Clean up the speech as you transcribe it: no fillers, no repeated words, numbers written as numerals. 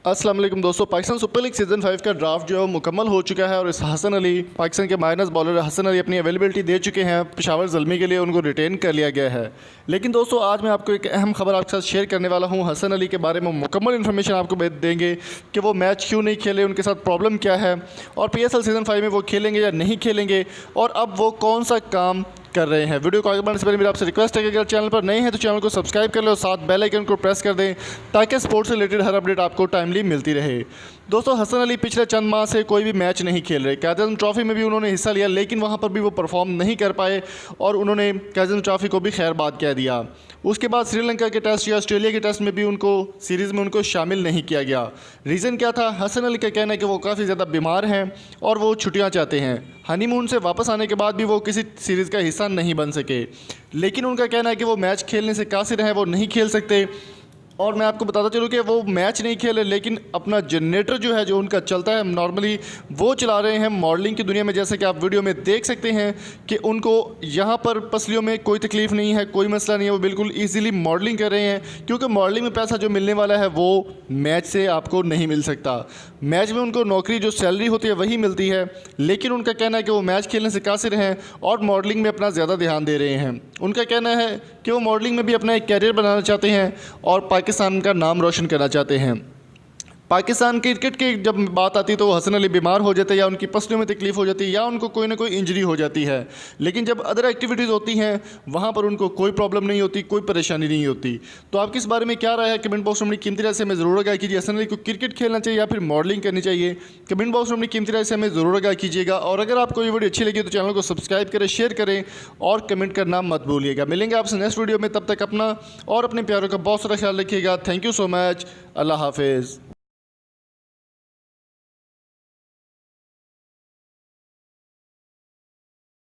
अस्सलाम वालेकुम दोस्तों, पाकिस्तान सुपर लीग सीज़न 5 का ड्राफ्ट जो है मुकम्मल हो चुका है और इस हसन अली, पाकिस्तान के माइनस बॉलर हसन अली अपनी अवेलेबिलिटी दे चुके हैं पेशावर ज़ल्मी के लिए, उनको रिटेन कर लिया गया है। लेकिन दोस्तों आज मैं आपको एक अहम खबर आपके साथ शेयर करने वाला हूं। हसन अली के बारे में मुकम्मल इन्फॉर्मेशन आपको देंगे कि वो मैच क्यों नहीं खेले, उनके साथ प्रॉब्लम क्या है और PSL सीज़न 5 में वो खेलेंगे या नहीं खेलेंगे और अब वो कौन सा काम कर रहे हैं। वीडियो को आगे बढ़ने से पहले मेरी आपसे रिक्वेस्ट है कि अगर चैनल पर नए हैं तो चैनल को सब्सक्राइब कर लो और साथ बेल आइकन को प्रेस कर दें ताकि स्पोर्ट्स से रिलेटेड हर अपडेट आपको टाइमली मिलती रहे। दोस्तों हसन अली पिछले चंद माह से कोई भी मैच नहीं खेल रहे। काज़म ट्रॉफी में भी उन्होंने हिस्सा लिया लेकिन वहाँ पर भी वो परफॉर्म नहीं कर पाए और उन्होंने काज़म ट्रॉफी को भी खैरबाद कह दिया। उसके बाद श्रीलंका के टेस्ट या ऑस्ट्रेलिया के टेस्ट में भी उनको सीरीज़ में उनको शामिल नहीं किया गया। रीज़न क्या था? हसन अली का कहना है कि वो काफ़ी ज़्यादा बीमार हैं और वो छुट्टियाँ चाहते हैं। हनीमून से वापस आने के बाद भी वो किसी सीरीज़ का हिस्सा नहीं बन सके, लेकिन उनका कहना है कि वो मैच खेलने से कासिर हैं, वो नहीं खेल सकते। और मैं आपको बताता चलूँ कि वो मैच नहीं खेले लेकिन अपना जनरेटर जो है, जो उनका चलता है नॉर्मली, वो चला रहे हैं मॉडलिंग की दुनिया में। जैसे कि आप वीडियो में देख सकते हैं कि उनको यहाँ पर पसलियों में कोई तकलीफ़ नहीं है, कोई मसला नहीं है, वो बिल्कुल ईजीली मॉडलिंग कर रहे हैं क्योंकि मॉडलिंग में पैसा जो मिलने वाला है वो मैच से आपको नहीं मिल सकता। मैच में उनको नौकरी जो सैलरी होती है वही मिलती है, लेकिन उनका कहना है कि वो मैच खेलने से कासिर हैं और मॉडलिंग में अपना ज़्यादा ध्यान दे रहे हैं। उनका कहना है कि वो मॉडलिंग में भी अपना एक कैरियर बनाना चाहते हैं और पाकिस्तान का नाम रोशन करना चाहते हैं। पाकिस्तान क्रिकेट की जब बात आती है तो हसन अली बीमार हो जाते हैं या उनकी पसलियों में तकलीफ़ हो जाती है या उनको कोई ना कोई इंजरी हो जाती है, लेकिन जब अदर एक्टिविटीज़ होती हैं वहाँ पर उनको कोई प्रॉब्लम नहीं होती, कोई परेशानी नहीं होती। तो आपकी इस बारे में क्या राय है? कमेंट बॉक्स में अपनी कीमती राय से हमें ज़रूर आगाह कीजिए। हसन अली को क्रिकेट खेलना चाहिए या फिर मॉडलिंग करनी चाहिए? कमेंट बॉक्स में अपनी कीमती राय से हमें ज़रूर आगाह कीजिएगा। और अगर आपको ये वीडियो अच्छी लगी तो चैनल को सब्सक्राइब करें, शेयर करें और कमेंट करना मत भूलिएगा। मिलेंगे आपसे नेक्स्ट वीडियो में, तब तक अपना और अपने प्यारों का बहुत सारा ख्याल रखिएगा। Thank you so much. Allah हाफिज़।